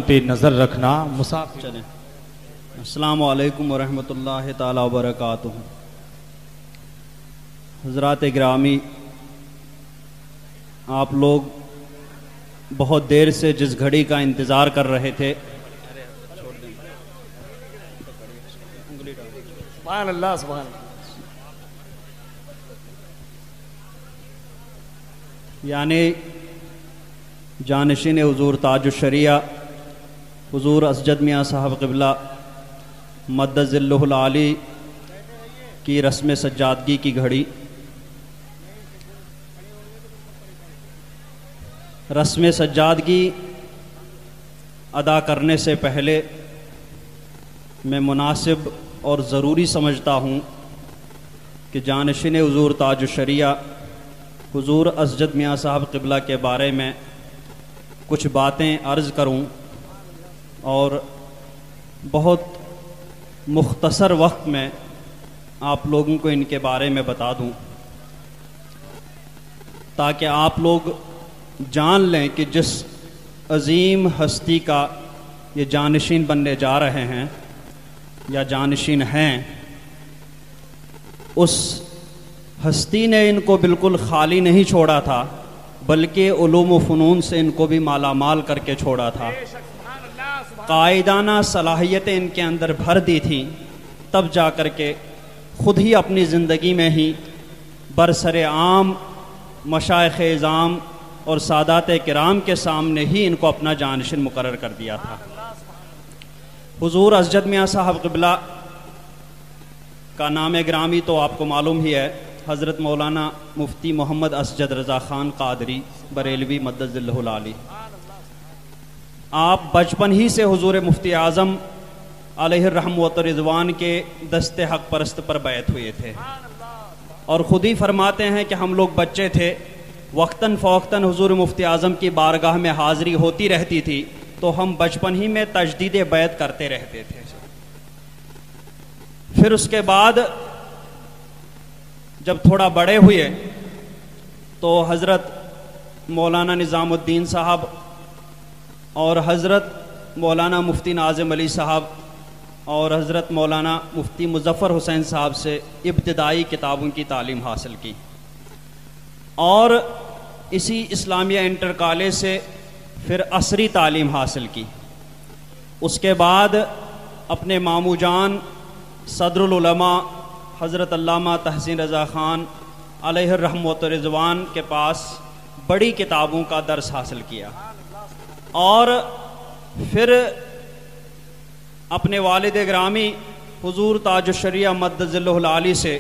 پہ نظر رکھنا مسافر. چلیں. السلام علیکم ورحمۃ اللہ تعالی وبرکاتہ. حضرات گرامی، آپ لوگ بہت دیر سے جس گھڑی کا انتظار کر رہے تھے، سبحان اللہ سبحان اللہ، یعنی جانشین حضور تاج الشریعہ حضور اسجد میاں صاحب قبلہ مدد ظلہ العالی کی رسم سجادگی کی گھڑی. رسم سجادگی ادا کرنے سے پہلے میں مناسب اور ضروری سمجھتا ہوں کہ جانشین حضور تاج الشریعہ حضور اسجد میاں صاحب قبلہ کے بارے میں کچھ باتیں عرض کروں اور بہت مختصر وقت میں آپ لوگوں کو ان کے بارے میں بتا دوں، تاکہ آپ لوگ جان لیں کہ جس عظیم ہستی کا یہ جانشین بننے جا رہے ہیں یا جانشین ہیں، اس ہستی نے ان کو بالکل خالی نہیں چھوڑا تھا، بلکہ علوم و فنون سے ان کو بھی مالا مال کر کے چھوڑا تھا. قائدانہ صلاحیتیں ان کے اندر بھر دی تھیں، تب جا کر کے خود ہی اپنی زندگی میں ہی برسر عام مشائخ اعظام اور سادات کرام کے سامنے ہی ان کو اپنا جانشین مقرر کر دیا تھا. حضور اسجد میاں صاحب قبلہ کا نام گرامی تو آپ کو معلوم ہی ہے، حضرت مولانا مفتی محمد اسجد رضا خان قادری بریلوی مدد ظلہ العالی. آپ بچپن ہی سے حضور مفتی اعظم علیہ الرحمۃ والرضوان کے دست حق پرست پر بیعت ہوئے تھے، اور خود ہی فرماتے ہیں کہ ہم لوگ بچے تھے، وقتاً فوقتاً حضور مفتی اعظم کی بارگاہ میں حاضری ہوتی رہتی تھی، تو ہم بچپن ہی میں تجدید بیعت کرتے رہتے تھے. پھر اس کے بعد جب تھوڑا بڑے ہوئے تو حضرت مولانا نظام الدین صاحب اور حضرت مولانا مفتی ناظم علی صاحب اور حضرت مولانا مفتی مظفر حسین صاحب سے ابتدائی کتابوں کی تعلیم حاصل کی، اور اسی اسلامیہ انٹر کالج سے پھر عصری تعلیم حاصل کی. اس کے بعد اپنے ماموں جان صدر العلماء حضرت علامہ تحسین رضا خان علیہ الرحمۃ والرضوان کے پاس بڑی کتابوں کا درس حاصل کیا، اور پھر اپنے والد گرامی حضور تاج الشریعہ مدد ظلہ العالی سے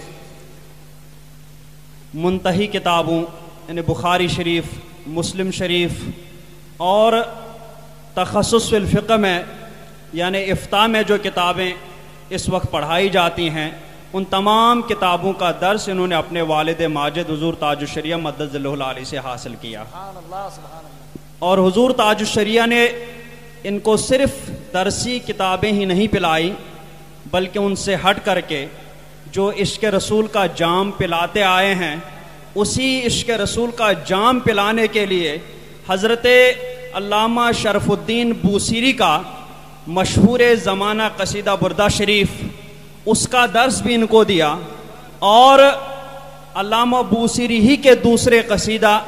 منتہی کتابوں یعنی بخاری شریف، مسلم شریف اور تخصص فی الفقہ میں یعنی افتاء میں جو کتابیں اس وقت پڑھائی جاتی ہیں، ان تمام کتابوں کا درس انہوں نے اپنے والد ماجد حضور تاج الشریعہ مدد ظلہ العالی سے حاصل کیا. اور حضور تاج الشریعہ نے ان کو صرف درسی کتابیں ہی نہیں پلائی، بلکہ ان سے ہٹ کر کے جو عشق رسول کا جام پلاتے آئے ہیں، اسی عشق رسول کا جام پلانے کے لیے حضرت علامہ شرف الدین بوسیری کا مشہور زمانہ قصیدہ بردہ شریف، اس کا درس بھی ان کو دیا، اور علامہ بوسیری ہی کے دوسرے قصیدہ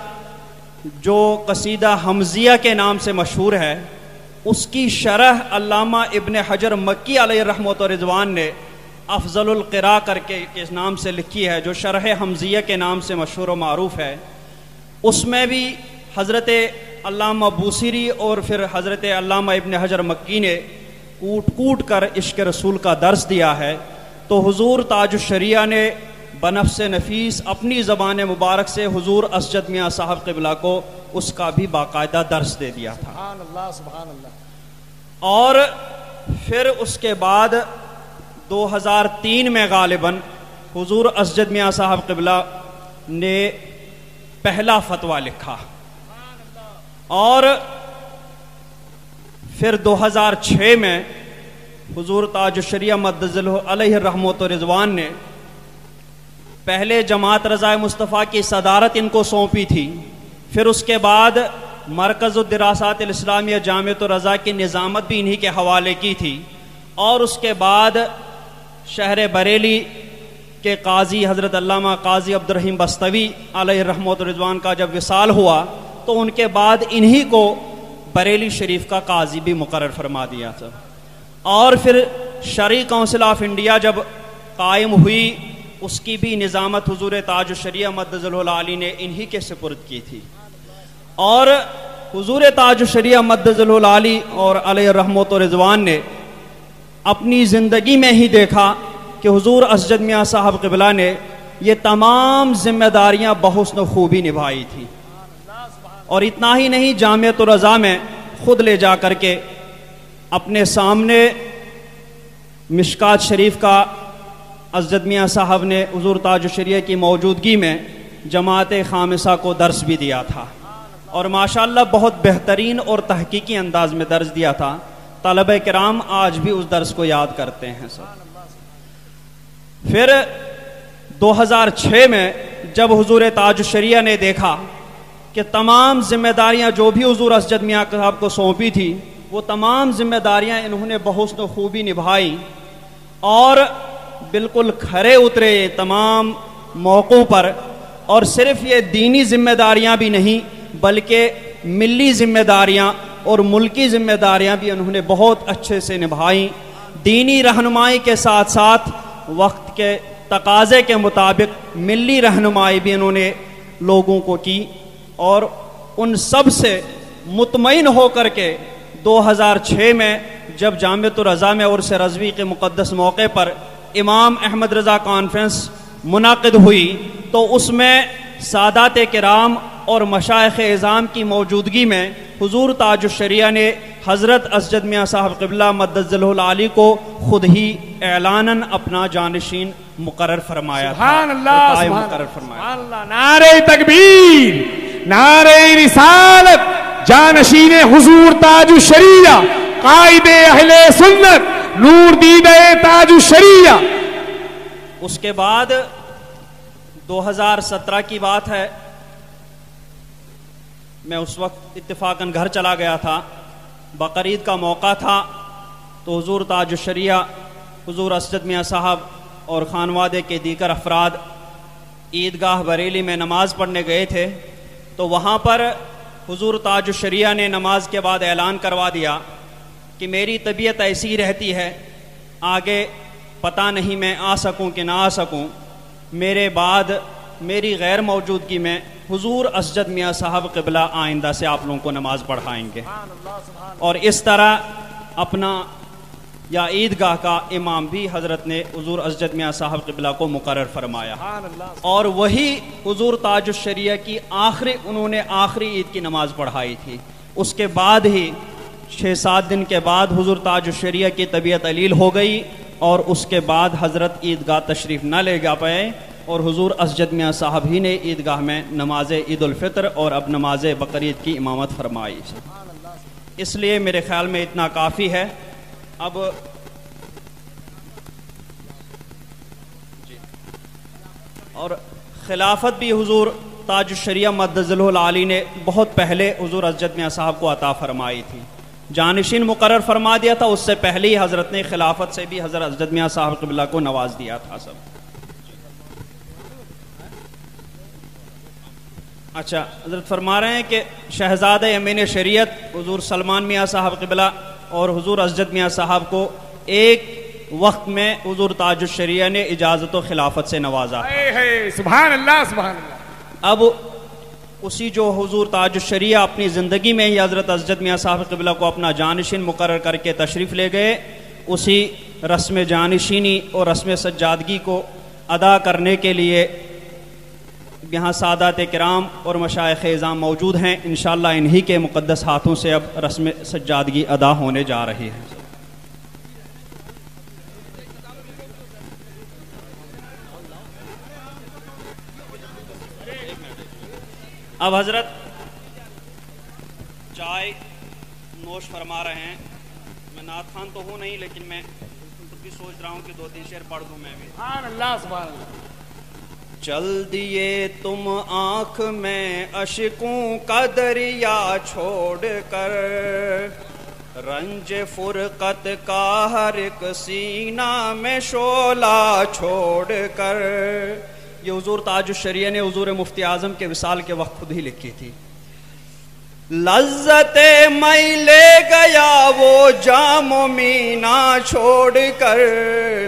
جو قصیدہ حمزیہ کے نام سے مشہور ہے، اس کی شرح علامہ ابن حجر مکی علیہ الرحمۃ والرضوان نے افضل القراء کر کے اس نام سے لکھی ہے، جو شرح حمزیہ کے نام سے مشہور و معروف ہے. اس میں بھی حضرت علامہ بوسیری اور پھر حضرت علامہ ابن حجر مکی نے کوٹ کوٹ کر عشق رسول کا درس دیا ہے. تو حضور تاج الشریعہ نے بنفس نفیس اپنی زبان مبارک سے حضور اسجد میاں صاحب قبلہ کو اس کا بھی باقاعدہ درس دے دیا تھا. سبحان اللہ سبحان اللہ. اور پھر اس کے بعد 2003 میں غالباً حضور اسجد میاں صاحب قبلہ نے پہلا فتویٰ لکھا، اور پھر 2006 میں حضور تاج الشریعہ مدد ظلہ علیہ الرحمۃ والرضوان نے پہلے جماعت رضائے مصطفیٰ کی صدارت ان کو سونپی تھی، پھر اس کے بعد مرکز الدراسات الاسلامیہ جامعۃ الرضا کی نظامت بھی انہی کے حوالے کی تھی، اور اس کے بعد شہر بریلی کے قاضی حضرت علامہ قاضی عبدالرحیم بستوی علیہ رحمۃ الرضوان کا جب وصال ہوا تو ان کے بعد انہی کو بریلی شریف کا قاضی بھی مقرر فرما دیا تھا، اور پھر شرعی کونسل آف انڈیا جب قائم ہوئی اس کی بھی نظامت حضور تاج الشریعہ مدظلہ العالی نے انہی کے سپرد کی تھی، اور حضور تاج الشریعہ مدظلہ العالی اور علیہ رحمۃ الرضوان نے اپنی زندگی میں ہی دیکھا کہ حضور اسجد میاں صاحب قبلہ نے یہ تمام ذمہ داریاں بحسن و خوبی نبھائی تھی، اور اتنا ہی نہیں، جامعۃ الرضا میں خود لے جا کر کے اپنے سامنے مشکات شریف کا اسجد میاں صاحب نے حضور تاج الشریعہ کی موجودگی میں جماعت خامسہ کو درس بھی دیا تھا، اور ماشاءاللہ بہت بہترین اور تحقیقی انداز میں درس دیا تھا۔ طلبہ کرام آج بھی اس درس کو یاد کرتے ہیں سب۔ پھر 2006 میں جب حضور تاج الشریعہ نے دیکھا کہ تمام ذمہ داریاں جو بھی حضور اسجد میاں صاحب کو سونپی تھی وہ تمام ذمہ داریاں انہوں نے بحسن و خوبی نبھائی، اور بالکل کھرے اترے تمام موقعوں پر، اور صرف یہ دینی ذمہ داریاں بھی نہیں بلکہ ملی ذمہ داریاں اور ملکی ذمہ داریاں بھی انہوں نے بہت اچھے سے نبھائیں۔ دینی رہنمائی کے ساتھ ساتھ وقت کے تقاضے کے مطابق ملی رہنمائی بھی انہوں نے لوگوں کو کی، اور ان سب سے مطمئن ہو کر کے 2006 میں جب جامعۃ الرضا میں عرس رضوی کے مقدس موقع پر امام احمد رضا کانفرنس منعقد ہوئی تو اس میں سادات کرام اور مشائخ اعظام کی موجودگی میں حضور تاج الشریعہ نے حضرت اسجد میاں صاحب قبلہ مدظلہ العالی کو خود ہی اعلاناً اپنا جانشین مقرر فرمایا تھا۔ سبحان اللہ، قائم سبحان مقرر فرمایا۔ سبحان اللہ، نعرہ تکبیر، نعرہ رسالت، جانشین حضور تاج الشریعہ، قائد اہل سنت، نور دیدہ تاج الشریعہ۔ اس کے بعد 2017 کی بات ہے، میں اس وقت اتفاقاً گھر چلا گیا تھا، بقرعید کا موقع تھا، تو حضور تاج الشریعہ حضور اسجد میاں صاحب اور خانوادے کے دیگر افراد عیدگاہ بریلی میں نماز پڑھنے گئے تھے، تو وہاں پر حضور تاج الشریعہ نے نماز کے بعد اعلان کروا دیا کہ میری طبیعت ایسی رہتی ہے، آگے پتہ نہیں میں آ سکوں کہ نہ آ سکوں، میرے بعد میری غیر موجودگی میں حضور اسجد میاں صاحب قبلہ آئندہ سے آپ لوگوں کو نماز پڑھائیں گے، اور اس طرح اپنا یا عیدگاہ کا امام بھی حضرت نے حضور اسجد میاں صاحب قبلہ کو مقرر فرمایا، اور وہی حضور تاج الشریعہ کی انہوں نے آخری عید کی نماز پڑھائی تھی۔ اس کے بعد ہی 6-7 دن کے بعد حضور تاج الشریعہ کی طبیعت علیل ہو گئی، اور اس کے بعد حضرت عیدگاہ تشریف نہ لے جا پائے، اور حضور اسجد میاں صاحب ہی نے عیدگاہ میں نماز عید الفطر اور اب نماز بقرعید کی امامت فرمائی۔ اس لیے میرے خیال میں اتنا کافی ہے۔ اب اور خلافت بھی حضور تاج الشریعہ مدظلہ العالی نے بہت پہلے حضور اسجد میاں صاحب کو عطا فرمائی تھی، جانشین مقرر فرما دیا تھا، اس سے پہلے ہی حضرت نے خلافت سے بھی حضرت اسجد میاں صاحب قبلہ کو نواز دیا تھا سب۔ اچھا، حضرت فرما رہے ہیں کہ شہزادہ امین شریعت حضور سلمان میاں صاحب قبلہ اور حضور اسجد میاں صاحب کو ایک وقت میں حضور تاج الشریعہ نے اجازت و خلافت سے نوازا۔ سبحان اللہ، سبحان اللہ۔ اب اسی جو حضور تاج الشریعہ اپنی زندگی میں ہی حضرت اسجد میاں صاحب قبلہ کو اپنا جانشین مقرر کر کے تشریف لے گئے، اسی رسم جانشینی اور رسم سجادگی کو ادا کرنے کے لیے یہاں سادات کرام اور مشائخ اعظام موجود ہیں، انشاءاللہ انہی کے مقدس ہاتھوں سے اب رسم سجادگی ادا ہونے جا رہی ہے۔ اب حضرت چائے نوش فرما رہے ہیں، میں نعت خوان تو ہوں نہیں لیکن میں خود بھی سوچ رہا ہوں کہ 2-3 شعر پڑھ دوں میں بھی۔ سبحان اللہ، سبحان اللہ۔ چل دیے تم آنکھ میں اشکوں کا دریا چھوڑ کر، رنج فرقت کا ہر ایک سینہ میں شعلہ چھوڑ کر۔ یہ حضور تاج الشریعہ نے حضور مفتی اعظم کے وصال کے وقت خود ہی لکھی تھی۔ لذت میں لے گیا وہ جام و مینا چھوڑ کر،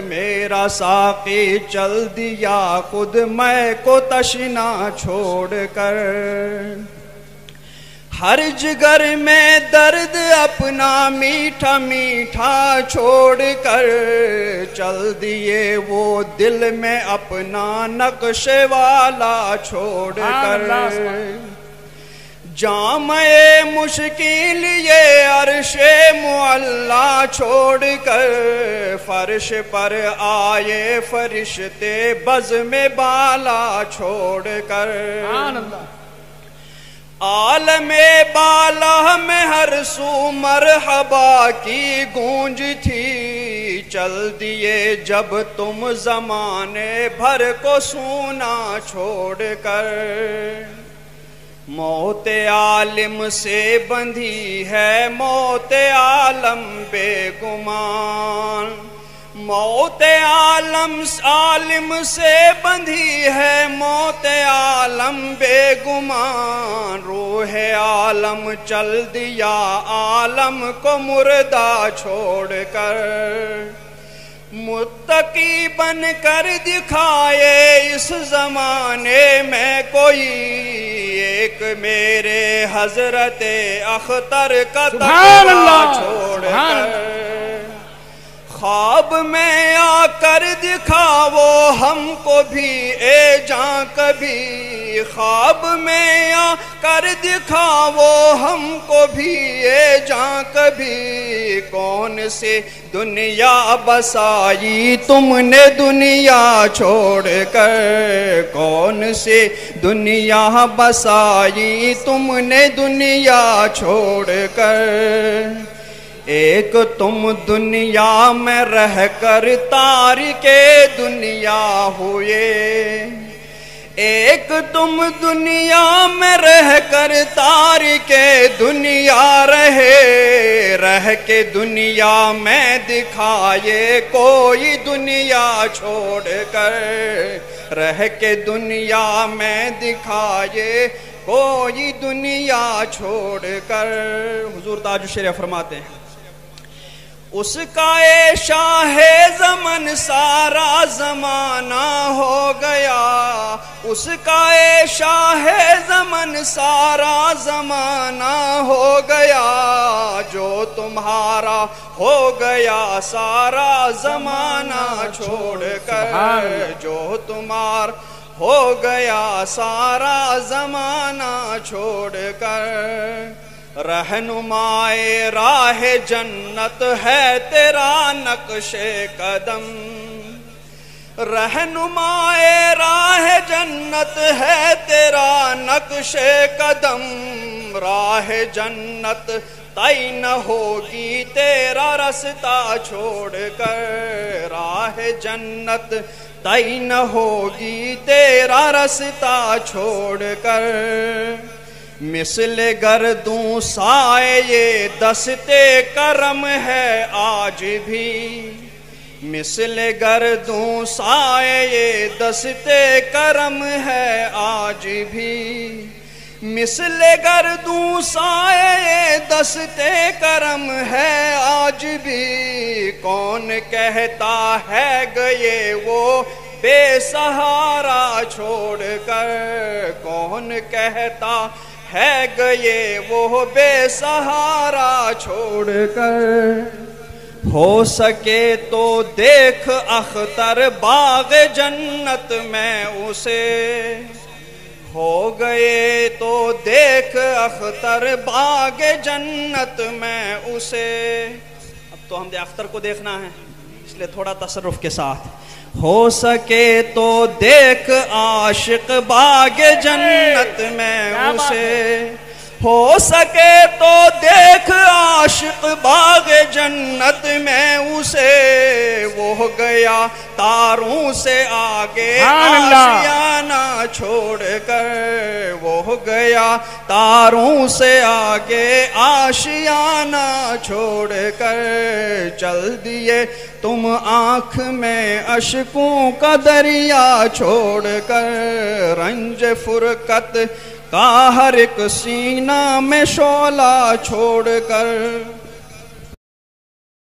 میرا ساقی چل دیا خود میں کو تشنا چھوڑ کر۔ ہر جگر میں درد اپنا میٹھا میٹھا چھوڑ کر، چل دیے وہ دل میں اپنا نقش والا چھوڑ کر۔ جامع مشکل یہ عرش معلا چھوڑ کر، فرش پر آئے فرشتے بزم بالا چھوڑ کر۔ عالم بالا میں ہر سو مرحبا کی گونج تھی، چل دیے جب تم زمانے بھر کو سونا چھوڑ کر۔ موت عالم سے بندھی ہے موت عالم بے گمان، موت عالم سے بندھی ہے موت عالم بے گمان، روح عالم چل دیا عالم کو مردہ چھوڑ کر۔ متقی بن کر دکھائے اس زمانے میں کوئی، ایک میرے حضرت اختر کا تقویٰ چھوڑ کر۔ خواب میں آ کر دکھاؤ ہم کو بھی اے جاں کبھی، خواب میں آ کر دکھاؤ ہم کو بھی اے جاں کبھی، کون سی دنیا بسائی تم نے دنیا چھوڑ کر، کون سی دنیا بسائی تم نے دنیا چھوڑ کر۔ ایک تم دنیا میں رہ کر تارک دنیا ہوئے، ایک تم دنیا میں رہ کر تارک دنیا رہے، رہ کے دنیا میں دکھائے کوئی دنیا چھوڑ کر، رہ کے دنیا میں دکھائے کوئی دنیا چھوڑ کر۔ حضور تاج الشریعہ فرماتے ہیں اس کا اے شاہ زمن سارا زمانہ ہو گیا، اس کا اے شاہ زمن سارا زمانہ ہو گیا، جو تمہارا ہو گیا سارا زمانہ چھوڑ کر، جو تمہارا ہو گیا سارا زمانہ چھوڑ کر۔ رہنمائے راہ جنت ہے تیرا نقش قدم، رہنمائے راہ جنت ہے تیرا نقش قدم، راہ جنت طے نہ ہوگی تیرا رستہ چھوڑ کر، راہ جنت طے نہ ہوگی تیرا رستہ چھوڑ کر۔ مثل گردوں سائے یہ دستے کرم ہے آج بھی، مثل گردوں سائے یہ دستے کرم ہے آج بھی، مثل گردوں سائے یہ دستے کرم ہے آج بھی، کون کہتا ہے گئے وہ بے سہارا چھوڑ کر، کون کہتا ہے گئے وہ بے سہارا چھوڑ کر۔ ہو سکے تو دیکھ اختر باغ جنت میں اسے، ہو گئے تو دیکھ اختر باغ جنت میں اسے۔ اب تو ہم اختر کو دیکھنا ہے اس لیے تھوڑا تصرف کے ساتھ۔ ہو سکے تو دیکھ عاشق باغ جنت میں اسے، ہو سکے تو دیکھ عاشق باغ جنت میں اسے، وہ گیا تاروں سے آگے اللہ آشیانہ چھوڑ کر، وہ گیا تاروں سے آگے آشیانہ چھوڑ کر، چل دیے تم آنکھ میں اشکوں کا دریا چھوڑ کر، رنج فرقت کا ہر ایک سینہ میں شعلہ چھوڑ کر،